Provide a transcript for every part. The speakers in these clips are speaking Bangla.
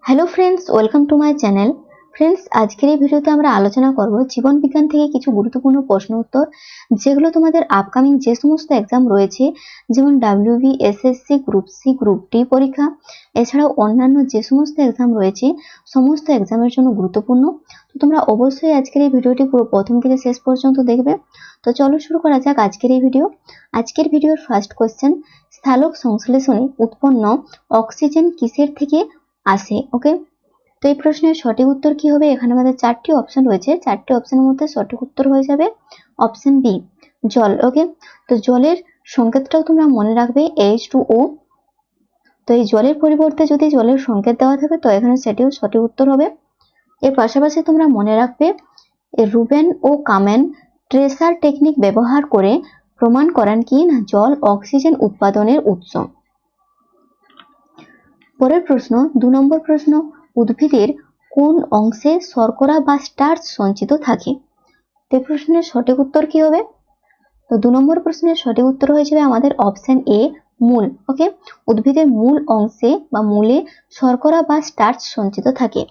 Hello friends, welcome to my channel. Friends, আজকের এই ভিডিওতে আমরা আলোচনা করব জীবন বিজ্ঞান থেকে কিছু গুরুত্বপূর্ণ প্রশ্ন উত্তর, যেগুলো তোমাদের আপকামিং যে সমস্ত এক্সাম রয়েছে, যেমন WB, SSC, group C, group D পরীক্ষা, এছাড়াও অন্যান্য যে সমস্ত এক্সাম রয়েছে, সমস্ত এক্সামের জন্য গুরুত্বপূর্ণ। তো তোমরা অবশ্যই আজকের এই ভিডিওটি পুরো প্রথম থেকে শেষ পর্যন্ত দেখবে। তো চলো শুরু করা যাক আজকের এই ভিডিও। আজকের ভিডিওর ফার্স্ট কোশ্চেন, স্থলক সংশ্লেষণে উৎপন্ন অক্সিজেন কিসের থেকে আসে? ওকে, তো এই প্রশ্নের সঠিক উত্তর কি হবে? এখানে আমাদের চারটি অপশন রয়েছে, চারটি অপশনের মধ্যে সঠিক উত্তর হয়ে যাবে অপশন বি, জল। ওকে, তো জলের সংকেতটাও তোমরা মনে রাখবে H2O। তো এই জলের পরিবর্তে যদি জলের সংকেত দেওয়া থাকে তো এখানে সেটিও সঠিক উত্তর হবে। এর পাশাপাশি তোমরা মনে রাখবে রুবেন ও কামেন ট্রেসার টেকনিক ব্যবহার করে প্রমাণ করেন কি না জল অক্সিজেন উৎপাদনের উৎস। পরের প্রশ্ন, 2 নম্বর প্রশ্ন, উদ্ভিদের কোন অংশে শর্করা বা স্টার্চ সঞ্চিত থাকে? তো প্রশ্নের সঠিক উত্তর কি হবে? তো 2 নম্বর প্রশ্নের সঠিক উত্তর হয়ে যাবে আমাদের অপশন এ, মূল। ওকে, উদ্ভিদের মূল অংশে বা মূলে শর্করা বা স্টার্চ সঞ্চিত থাকে।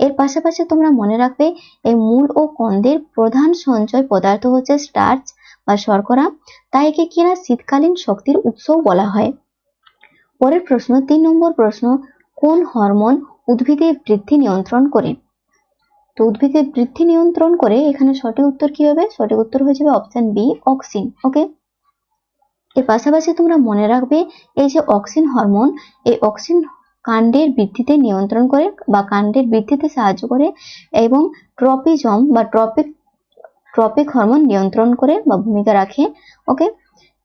এর পাশাপাশি তোমরা মনে রাখবে এই মূল ও কন্দের প্রধান সঞ্চয় পদার্থ হচ্ছে স্টার্চ বা শর্করা, তাই একে কিনা শীতকালীন শক্তির উৎসও বলা হয়। পরের প্রশ্ন, 3 নম্বর প্রশ্ন, কোন হরমোন উদ্ভিদের বৃদ্ধি নিয়ন্ত্রণ করে? তো উদ্ভিদের বৃদ্ধি নিয়ন্ত্রণ করে, এখানে সঠিক উত্তর কি হবে? সঠিক উত্তর হয়ে যাবে অপশন বি, অক্সিন। ওকে, এর পাশাপাশি তোমরা মনে রাখবে এই যে অক্সিন হরমোন, এই অক্সিন কাণ্ডের বৃদ্ধিতে নিয়ন্ত্রণ করে বা কাণ্ডের বৃদ্ধিতে সাহায্য করে এবং ট্রপিজম বা ট্রপিক হরমোন নিয়ন্ত্রণ করে বা ভূমিকা রাখে। ওকে,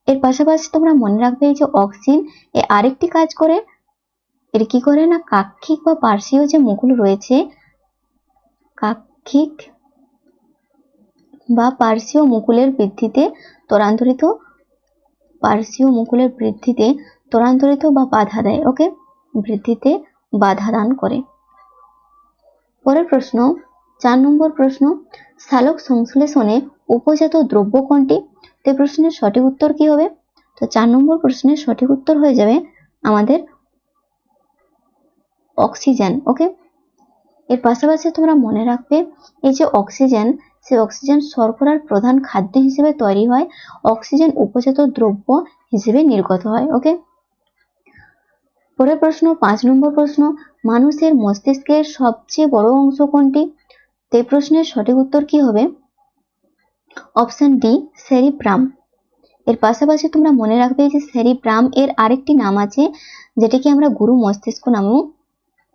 এর পাশাপাশি তোমরা মনে রাখবে এই যে অক্সিন এ আরেকটি কাজ করে, এর কি করে না কাক্ষিক বা পার্শ্বীয় যে মুকুল রয়েছে, কাক্ষিক বা পার্শ্বীয় মুকুলের বৃদ্ধিতে ত্বরান্তরিত, পার্শ্বীয় মুকুলের বৃদ্ধিতে ত্বরান্তরিত বা বাধা দেয়। ওকে, বৃদ্ধিতে বাধা দান করে। পরের প্রশ্ন, 4 নম্বর প্রশ্ন, সালোক সংশ্লেষণে উপজাত দ্রব্য কোনটি? তো প্রশ্নের সঠিক উত্তর কি হবে? তো 4 নম্বর প্রশ্নের সঠিক উত্তর হয়ে যাবে আমাদের অক্সিজেন। ওকে, এর পাশাপাশি তোমরা মনে রাখবে এই যে অক্সিজেন, সেই অক্সিজেন শর্করার প্রধান খাদ্য হিসেবে তৈরি হয়, অক্সিজেন উপজাত দ্রব্য হিসেবে নির্গত হয়। ওকে, পরের প্রশ্ন, 5 নম্বর প্রশ্ন, মানুষের মস্তিষ্কের সবচেয়ে বড় অংশ কোনটি? তো এই প্রশ্নের সঠিক উত্তর কি হবে? Option D, cerebrum. এর পাশাপাশি তোমরা মনে রাখবে যে সেরিব্রাম এর আরেকটি নাম আছে, যেটাকে আমরা গুরু মস্তিষ্ক নামেও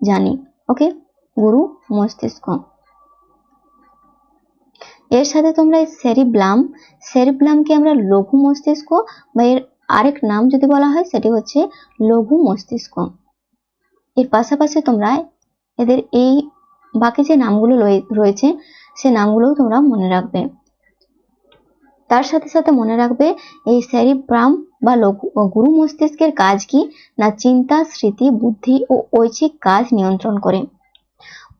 জানি। ওকে, গুরু মস্তিষ্ক। এর সাথে তোমরা সেরিব্লামকে আমরা লঘু মস্তিষ্ক বা এর আরেক নাম যদি বলা হয় সেটি হচ্ছে লঘু মস্তিষ্ক। এর পাশাপাশি তোমরা এদের এই বাকি যে নামগুলো রয়েছে সে নামগুলোও তোমরা মনে রাখবে। তার সাথে সাথে মনে রাখবে এই সেরিব্রাম বা গুরু মস্তিষ্কের কাজ কি না চিন্তা, স্মৃতি, বুদ্ধি ও ঐচ্ছিক কাজ নিয়ন্ত্রণ করে।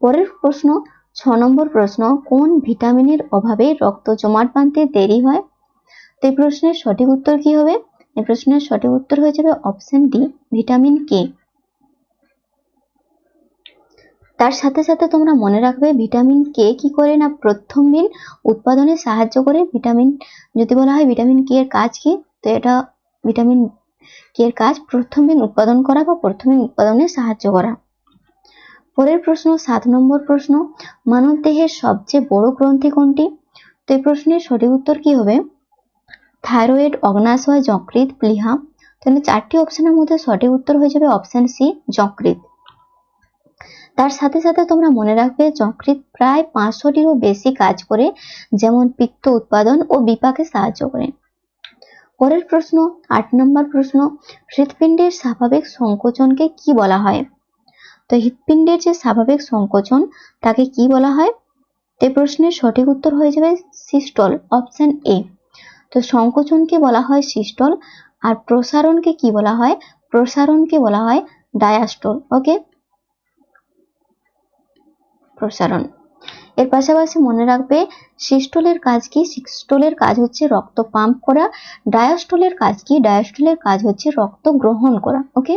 পরের প্রশ্ন, 6 নম্বর প্রশ্ন, কোন ভিটামিনের অভাবে রক্ত জমাট বাঁধতে দেরি হয়? তো এই প্রশ্নের সঠিক উত্তর কি হবে? এই প্রশ্নের সঠিক উত্তর হয়ে যাবে অপশন ডি, ভিটামিন কে। তার সাথে সাথে তোমরা মনে রাখবে ভিটামিন কে কি করে না প্রথমবিন উৎপাদনে সাহায্য করে। ভিটামিন যদি বলা হয় ভিটামিন কে এর কাজ কি, তো এটা ভিটামিন কে এর কাজ প্রথমবিন উৎপাদন করা বা প্রথমবিন উৎপাদনে সাহায্য করা। পরের প্রশ্ন, 7 নম্বর প্রশ্ন, মানব দেহের সবচেয়ে বড় গ্রন্থি কোনটি? তো এই প্রশ্নের সঠিক উত্তর কি হবে? থাইরয়েড, অগ্নাশয়, যকৃৎ, প্লীহা। তাহলে 4টি অপশনের মধ্যে সঠিক উত্তর হয়ে যাবে অপশন সি, যকৃৎ। তার সাথে সাথে তোমরা মনে রাখবে যকৃৎ প্রায় 500টিরও বেশি কাজ করে, যেমন পিত্ত উৎপাদন ও বিপাকে সাহায্য করে। পরের প্রশ্ন, 8 নম্বর প্রশ্ন, হৃৎপিণ্ডের স্বাভাবিক সংকোচনকে কি বলা হয়? তো হৃৎপিণ্ডের যে স্বাভাবিক সংকোচন তাকে কি বলা হয়? তো প্রশ্নের সঠিক উত্তর হয়ে যাবে সিস্টল, অপশন এ। তো সংকোচনকে বলা হয় সিস্টল, আর প্রসারণকে কি বলা হয়? প্রসারণকে বলা হয় ডায়াস্টল। ওকে, প্রসারণ। এর পাশাপাশি মনে রাখবে সিস্টলের কাজ কি? সিস্টলের কাজ হচ্ছে রক্ত পাম্প করা। ডায়াস্টলের কাজ কি? ডায়াস্টলের কাজ হচ্ছে রক্ত গ্রহণ করা। ওকে,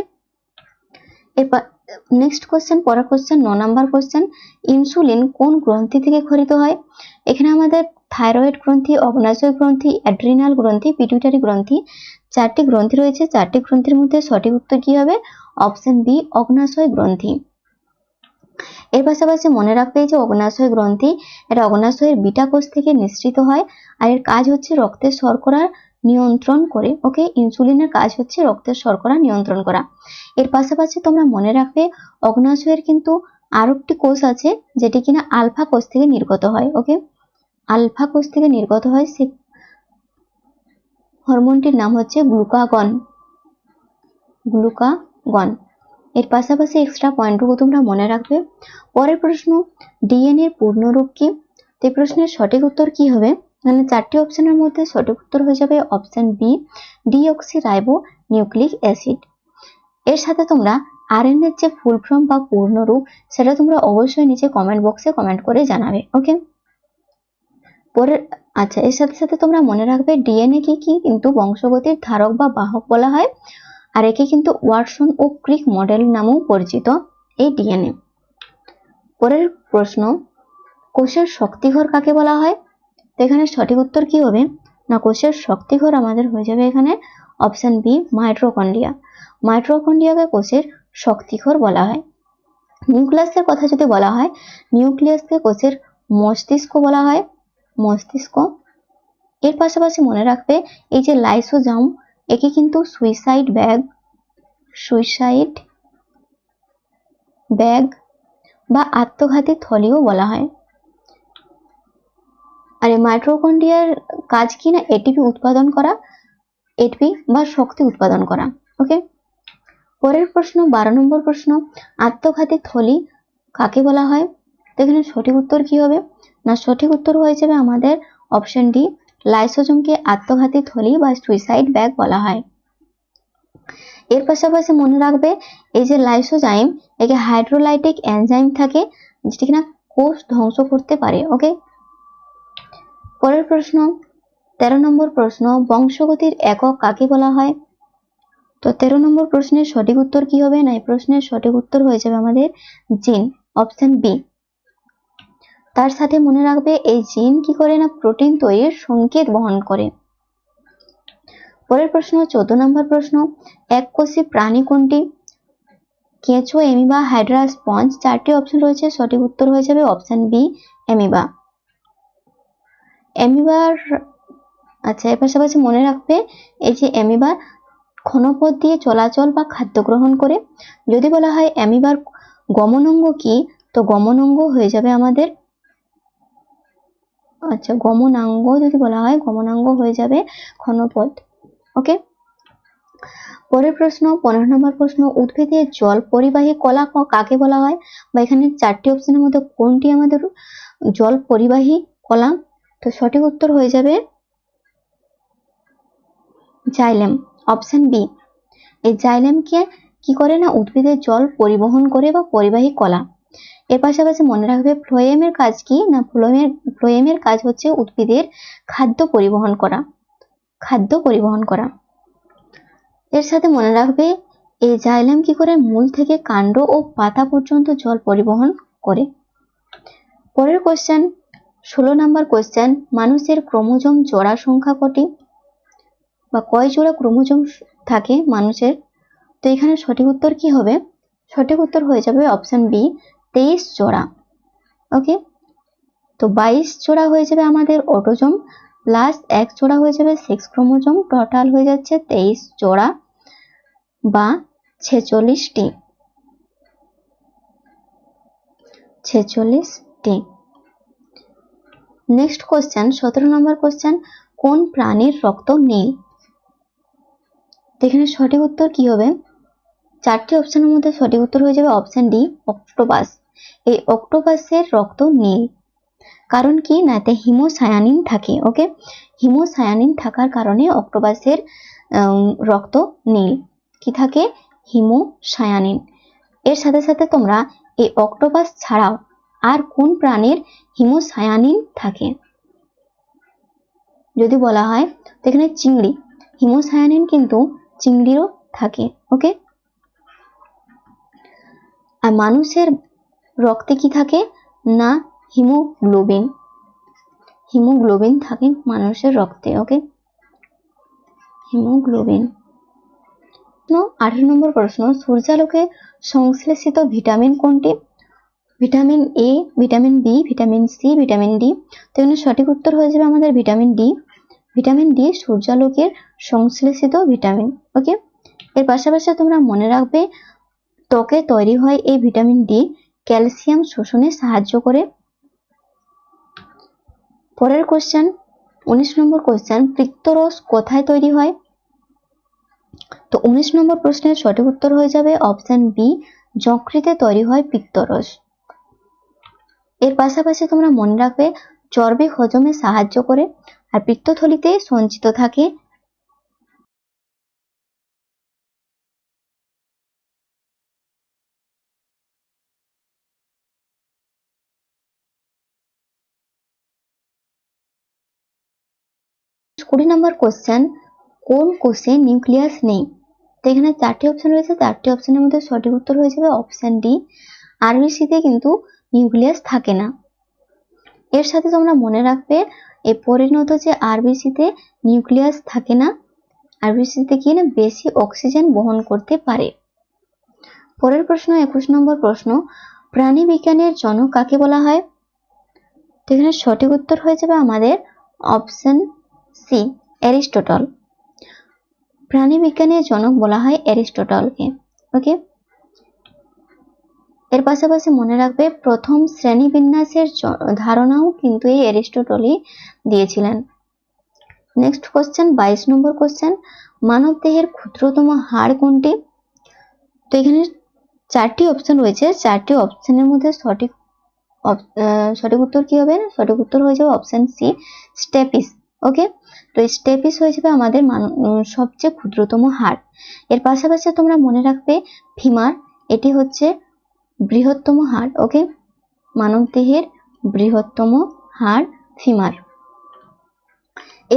নেক্সট কোশ্চেন, পরের কোশ্চেন 9 নাম্বার কোশ্চেন, ইনসুলিন কোন গ্রন্থি থেকে ক্ষরিত হয়? এখানে আমাদের থাইরয়েড গ্রন্থি, অগ্নাশয় গ্রন্থি, অ্যাড্রিনাল গ্রন্থি, পিটুইটারি গ্রন্থি, 4টি গ্রন্থি রয়েছে। 4টি গ্রন্থির মধ্যে সঠিক উত্তর কি হবে? অপশন বি, অগ্নাশয় গ্রন্থি। এর পাশাপাশি মনে রাখবে যে অগ্নাশয় গ্রন্থি, এটা অগ্নাশয়ের বিটা কোষ থেকে নিঃসৃত হয়, আর এর কাজ হচ্ছে রক্তের শর্করা নিয়ন্ত্রণ করে। ওকে, ইনসুলিনের কাজ হচ্ছে রক্তের শর্করা নিয়ন্ত্রণ করা। এর পাশাপাশি তোমরা মনে রাখবে অগ্নাশয়ের কিন্তু আরো একটি কোষ আছে যেটি কিনা আলফা কোষ থেকে নির্গত হয়। ওকে, আলফা কোষ থেকে নির্গত হয়, সে হরমোনটির নাম হচ্ছে গ্লুকাগন। গ্লুকাগন। এর পাশাপাশি এক্সট্রা পয়েন্টটুকু তোমরা মনে রাখবে। পরের প্রশ্ন, ডিএনএ পূর্ণরূপ কি? এই প্রশ্নের সঠিক উত্তর কি হবে? মানে 4টি অপশনের মধ্যে সঠিক উত্তর হয়ে যাবে option B, deoxyribonucleic acid. এর সাথে তোমরা আরএনএর যে ফুল ফর্ম বা পূর্ণরূপ সেটা তোমরা অবশ্যই নিচে কমেন্ট বক্সে কমেন্ট করে জানাবে। ওকে, পরের আচ্ছা, এর সাথে সাথে তোমরা মনে রাখবে ডিএনএ কি কিন্তু বংশগতির ধারক বা বাহক বলা হয়, আর একে কিন্তু ওয়াটসন ও ক্রিক মডেল নামেও পরিচিত এই ডিএনএ। পরের প্রশ্ন, কোষের শক্তিঘর কাকে বলা হয়? তো এখানে সঠিক উত্তর কি হবে? না, কোষের শক্তিঘর আমাদের হয়ে যাবে এখানে অপশন বি, মাইটোকন্ড্রিয়া। মাইটোকন্ড্রিয়াকে কোষের শক্তিঘর বলা হয়। নিউক্লিয়াসের কথা যদি বলা হয়, নিউক্লিয়াসকে কোষের মস্তিষ্ক বলা হয়, মস্তিষ্ক। এর পাশাপাশি মনে রাখবে এই যে লাইসোজোম, একে কিন্তু সুইসাইড ব্যাগ বা আত্মঘাতী থলিও বলা হয়। আর এই মাইটোকন্ড্রিয়ার কাজ কি না এটিপি উৎপাদন করা, এটিপি বা শক্তি উৎপাদন করা। ওকে, পরের প্রশ্ন 12 নম্বর প্রশ্ন, আত্মঘাতী থলি কাকে বলা হয়? তো এখানে সঠিক উত্তর কি হবে? না, সঠিক উত্তর হয়ে যাবে আমাদের অপশন ডি, লাইসোজোমকে আত্মঘাতী থলি বা সুইসাইড ব্যাগ বলা হয়। এর পাশাপাশি মনে রাখবে এই যে লাইসোজাইম, একে হাইড্রোলাইটিক এনজাইম থাকে যেটি কিনা কোষ ধ্বংস করতে পারে। ওকে, পরের প্রশ্ন 13 নম্বর প্রশ্ন, বংশগতির একক কাকে বলা হয়? তো 13 নম্বর প্রশ্নের সঠিক উত্তর কি হবে? না, এই প্রশ্নের সঠিক উত্তর হয়ে যাবে আমাদের জিন, অপশন বি। তার সাথে মনে রাখবে এই জিন কি করে না প্রোটিন তৈরির সংকেত বহন করে। পরের প্রশ্ন 14 নম্বর প্রশ্ন, এককোষী প্রাণী কোনটি? কেঁচো, অ্যামিবা, হাইড্রা, স্পঞ্জ। 4টি অপশন রয়েছে, সঠিক উত্তর হয়ে যাবে অপশন বি, অ্যামিবা। অ্যামিবার আচ্ছা, এর পাশাপাশি মনে রাখবে এই যে অ্যামিবার ক্ষণপথ দিয়ে চলাচল বা খাদ্য গ্রহণ করে। যদি বলা হয় অ্যামিবার গমনাঙ্গ কি, তো গমনাঙ্গ হয়ে যাবে আমাদের আচ্ছা, গমনাঙ্গ যদি বলা হয় গমনাঙ্গ হয়ে যাবে ক্ষণপথ। ওকে, পরের প্রশ্ন 15 নম্বর প্রশ্ন, উদ্ভিদের জল পরিবাহী কলা কাকে বলা হয়? বা এখানে 4টি অপশনের মধ্যে কোনটি আমাদের জল পরিবাহী কলা? তো সঠিক উত্তর হয়ে যাবে জাইলেম, অপশন বি। এই জাইলেমকে কি করে না উদ্ভিদের জল পরিবহন করে বা পরিবাহী কলা। এর পাশাপাশি মনে রাখবে ফ্লোয়েমের কাজ কি না, ফ্লোয়েমের কাজ হচ্ছে উদ্ভিদের খাদ্য পরিবহন করা। এর সাথে মনে রাখবে এই জাইলেম কি করে মূল থেকে কাণ্ড ও পাতা পর্যন্ত জল পরিবহন করে। পরের কোশ্চেন 16 নম্বর কোশ্চেন, মানুষের ক্রোমোজোম জোড়া সংখ্যা কটি? বা কয় জোড়া ক্রোমোজোম থাকে মানুষের? তো এখানে সঠিক উত্তর কি হবে? সঠিক উত্তর হয়ে যাবে অপশন বি, 23 জোড়া। ওকে, তো 22 জোড়া হয়ে যাবে আমাদের অটোজোম, প্লাস 1 জোড়া হয়ে যাবে সেক্স ক্রোমোজোম, টোটাল হয়ে যাচ্ছে 23 জোড়া বা 46টি। নেক্সট কোশ্চেন 17 নম্বর কোশ্চেন, কোন প্রাণীর রক্ত নীল? এখানে সঠিক উত্তর কি হবে? 4টি অপশনের মধ্যে সঠিক উত্তর হয়ে যাবে অপশন ডি, অক্টোপাস। এই অক্টোপাসের রক্ত নীল, কারণ কি না এতে হিমোসায়ানিন থাকে। ওকে, হিমোসায়ানিন থাকার কারণে অক্টোপাসের রক্ত নীল। কি থাকে? হিমোসায়ানিন। এর সাথে সাথে তোমরা এই অক্টোপাস ছাড়াও আর কোন প্রাণীর হিমোসায়ানিন থাকে যদি বলা হয়, তো এখানে চিংড়ি, হিমোসায়ানিন কিন্তু চিংড়িরও থাকে। ওকে, আর মানুষের রক্তে কি থাকে না হিমোগ্লোবিন থাকে মানুষের রক্তে। ওকে, হিমোগ্লোবিন। 18 নম্বর প্রশ্ন, সূর্যালোকে সংশ্লেষিত ভিটামিন কোনটি? Vitamin A, vitamin B, vitamin C, vitamin D. তো এখানে সঠিক উত্তর হয়ে যাবে আমাদের ভিটামিন ডি। ভিটামিন ডি সূর্যালোকের সংশ্লেষিত ভিটামিন। ওকে, এর পাশাপাশি তোমরা মনে রাখবে ত্বকে তৈরি হয় এই ভিটামিন ডি ক্যালসিয়াম শোষণে সাহায্য করে। পরের কোশ্চেন, 19 নম্বর কোশ্চেন, পিত্তরস কোথায় তৈরি হয়? তো 19 নম্বর প্রশ্নের সঠিক উত্তর হয়ে যাবে অপশন বি, যকৃতে তৈরি হয় পিত্তরস। এর পাশাপাশি তোমরা মনে রাখবে চর্বি হজমে সাহায্য করে আর পিত্তথলিতে সঞ্চিত থাকে কুড়ি নম্বর কোশ্চেন, কোন কোষে নিউক্লিয়াস নেই? তো এখানে 4টি অপশন রয়েছে, 4টি অপশনের মধ্যে সঠিক উত্তর হয়ে যাবে অপশন ডি, আরবিসিতে কিন্তু নিউক্লিয়াস থাকে না। এর সাথে তোমরা মনে রাখবে এই পরিণত যে আরবিসিতে নিউক্লিয়াস থাকে না, আরবিসিতে কি না বেশি অক্সিজেন বহন করতে পারে। পরের প্রশ্ন 21 নম্বর প্রশ্ন, প্রাণী বিজ্ঞানের জনক কাকে বলা হয়? তো এখানে সঠিক উত্তর হয়ে যাবে আমাদের অপশন সি, অ্যারিস্টটল। প্রাণী বিজ্ঞানের জনক বলা হয় অ্যারিস্টটলকে। ওকে, এর পাশাপাশি মনে রাখবে প্রথম শ্রেণী বিন্যাসের ধারণাও কিন্তু এই অ্যারিস্টটলই দিয়েছিলেন। নেক্সট কোশ্চেন, 22 নম্বর কোশ্চেন, মানব দেহের ক্ষুদ্রতম হাড় কোনটি? তো এখানে 4টি অপশন রয়েছে, 4টি অপশনের মধ্যে সঠিক উত্তর কি হবে? সঠিক উত্তর হয়ে যাবে অপশন সি, স্টেপিস। ওকে, তো স্টেপিস হয়ে যাবে আমাদের সবচেয়ে ক্ষুদ্রতম হাড়। এর পাশাপাশি তোমরা মনে রাখবে ফিমার, এটি হচ্ছে বৃহত্তম হাড়। ওকে, মানব দেহের বৃহত্তম হাড় ফিমার।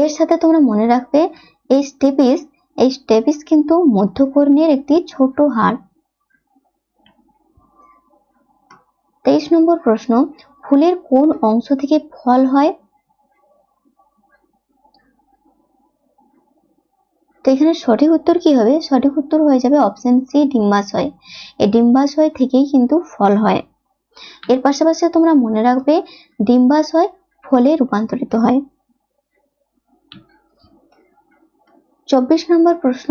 এর সাথে তোমরা মনে রাখবে এই স্টেপিস কিন্তু মধ্যকর্ণের একটি ছোট হাড়। 23 নম্বর প্রশ্ন, ফুলের কোন অংশ থেকে ফল হয়? তো এখানে সঠিক উত্তর কি হবে? সঠিক উত্তর হয়ে যাবে অপশন সি, ডিম্বাশয়। এই ডিম্বাশয় থেকেই কিন্তু ফল হয়। এর পাশাপাশি তোমরা মনে রাখবে ডিম্বাশয় ফলে রূপান্তরিত হয়। 24 নম্বর প্রশ্ন,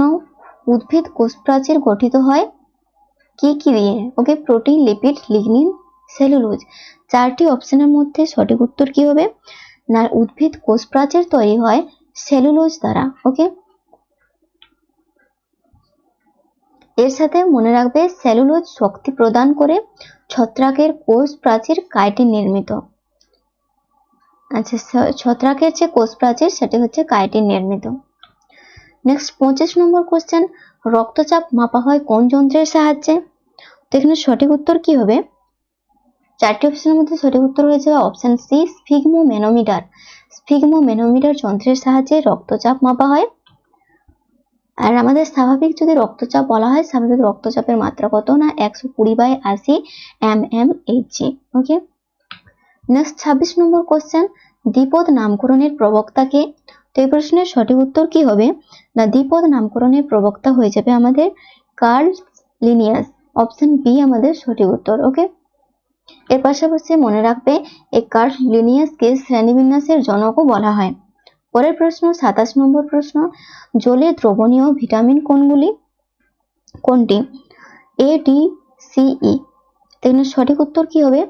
উদ্ভিদ কোষ প্রাচীর গঠিত হয় কি কি দিয়ে? ওকে, প্রোটিন, লিপিড, লিগনিন, সেলুলোজ। 4টি অপশনের মধ্যে সঠিক উত্তর কি হবে? না, উদ্ভিদ কোষ প্রাচীর তৈরি হয় সেলুলোজ দ্বারা। ওকে, এর সাথে মনে রাখবে সেলুলোজ শক্তি প্রদান করে। ছত্রাকের কোষ প্রাচীর কাইটিন নির্মিত। আচ্ছা, ছত্রাকের যে কোষ প্রাচীর সেটি হচ্ছে কাইটিন নির্মিত। নেক্সট 25 নম্বর কোশ্চেন, রক্তচাপ মাপা হয় কোন যন্ত্রের সাহায্যে? তো এখানে সঠিক উত্তর কি হবে? 4টি অপশনের মধ্যে সঠিক উত্তর হয়ে যাবে অপশন সি, স্ফিগমোম্যানোমিটার। স্ফিগমোম্যানোমিটার যন্ত্রের সাহায্যে রক্তচাপ মাপা হয়। আর আমাদের স্বাভাবিক যদি রক্তচাপ বলা হয়, স্বাভাবিক রক্তচাপের মাত্রা কত? না 120/80 mmHg। ওকে, নেক্সট 26 নম্বর কোশ্চেন, দ্বিপদ নামকরণের প্রবক্তা কে? তো এই প্রশ্নের সঠিক উত্তর কি হবে? না, দ্বিপদ নামকরণের প্রবক্তা হয়ে যাবে আমাদের কার্ল লিনিয়াস। অপশন বি আমাদের সঠিক উত্তর। ওকে, এর পাশাপাশি মনে রাখবে এই কার্ল লিনিয়াসকে শ্রেণীবিন্যাসের জনকও বলা হয়। পরের প্রশ্ন 27 নম্বর প্রশ্ন, জলে দ্রবণীয় ভিটামিন কোনটি? এ, ডি, সি, ই। তাহলে সঠিক উত্তর কি হবে?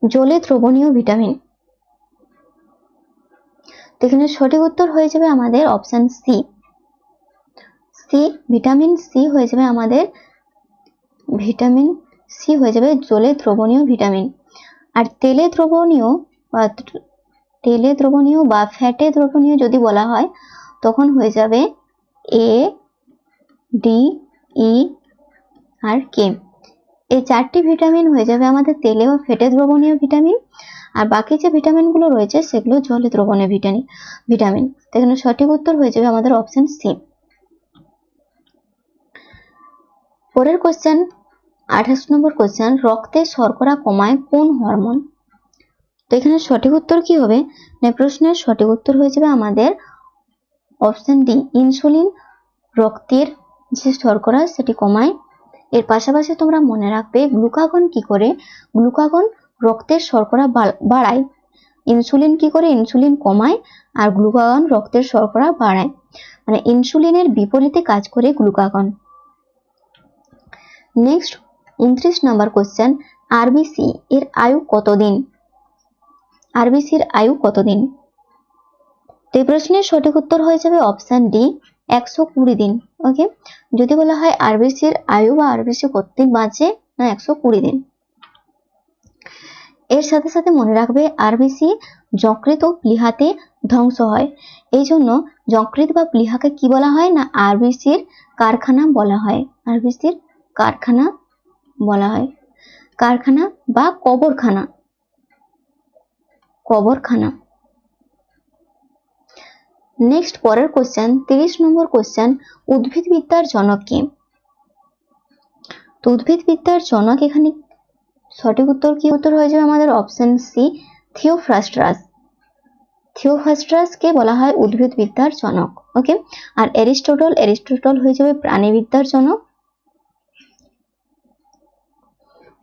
জলে দ্রবণীয় ভিটামিন। এখানে সঠিক উত্তর হয়ে যাবে আমাদের অপশন সি, ভিটামিন সি হয়ে যাবে আমাদের জলে দ্রবণীয় ভিটামিন। আর তেলে দ্রবণীয় বা ফ্যাটে দ্রবণীয় যদি বলা হয় তখন হয়ে যাবে এ, ডি, ই আর কে। এই 4টি ভিটামিন হয়ে যাবে আমাদের তেলে ও ফ্যাটে দ্রবণীয় ভিটামিন, আর বাকি যে ভিটামিনগুলো রয়েছে সেগুলো জলে দ্রবণীয় ভিটামিন। এখানে সঠিক উত্তর হয়ে যাবে আমাদের অপশন সি। পরের কোশ্চেন 28 নম্বর কোশ্চেন, রক্তে শর্করা কমায় কোন হরমোন? তো এখানে সঠিক উত্তর কি হবে? প্রশ্নের সঠিক উত্তর হয়ে যাবে আমাদের অপশন ডি, ইনসুলিন রক্তের যে শর্করা সেটি কমায়। এর পাশাপাশি তোমরা মনে রাখবে গ্লুকাগন কি করে? গ্লুকাগন রক্তের শর্করা বাড়ায়, ইনসুলিন কি করে? ইনসুলিন কমায়, আর গ্লুকাগন রক্তের শর্করা বাড়ায়, মানে ইনসুলিনের বিপরীতে কাজ করে গ্লুকাগন। নেক্সট 29 নম্বর কোশ্চেন, আরবিসি এর আয়ু কতদিন? আরবিসির আয়ু কতদিন? তো এই প্রশ্নের সঠিক উত্তর হয়ে যাবে অপশন ডি, 120 দিন। ওকে, যদি বলা হয় আরবিসির আয়ু বা আরবিসি কতদিন বাঁচে, না 120 দিন। এর সাথে সাথে মনে রাখবে আরবিসি যকৃৎ ও প্লীহাতে ধ্বংস হয়, এই জন্য যকৃৎ বা প্লীহাকে কি বলা হয়? না আরবিসির কারখানা বলা হয়, আরবিসির কারখানা বলা হয়, কারখানা বা কবরখানা, কবরখানা। নেক্সট পরের কোশ্চেন 30 নম্বর কোশ্চেন, উদ্ভিদবিদ্যার জনক কে? তো উদ্ভিদবিদ্যার জনক এখানে সঠিক উত্তর কি উত্তর হয়ে যাবে আমাদের অপশন সি, থিওফ্রাস্টাস। থিওফ্রাস্টাস কে বলা হয় উদ্ভিদবিদ্যার জনক। ওকে, আর এরিস্টটল হয়ে যাবে প্রাণীবিদ্যার জনক।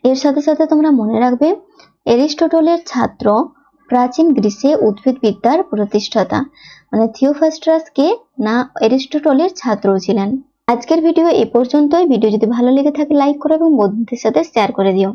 এর সাথে সাথে তোমরা মনে রাখবে এরিস্টটলের ছাত্র প্রাচীন গ্রিসে উদ্ভিদবিদ্যার প্রতিষ্ঠাতা, মানে থিওফ্রাস্টাস কে না এরিস্টটলের ছাত্র ছিলেন। আজকের ভিডিও এ পর্যন্তই। ভিডিও যদি ভালো লেগে থাকে লাইক করো এবং বন্ধুদের সাথে শেয়ার করে দিও।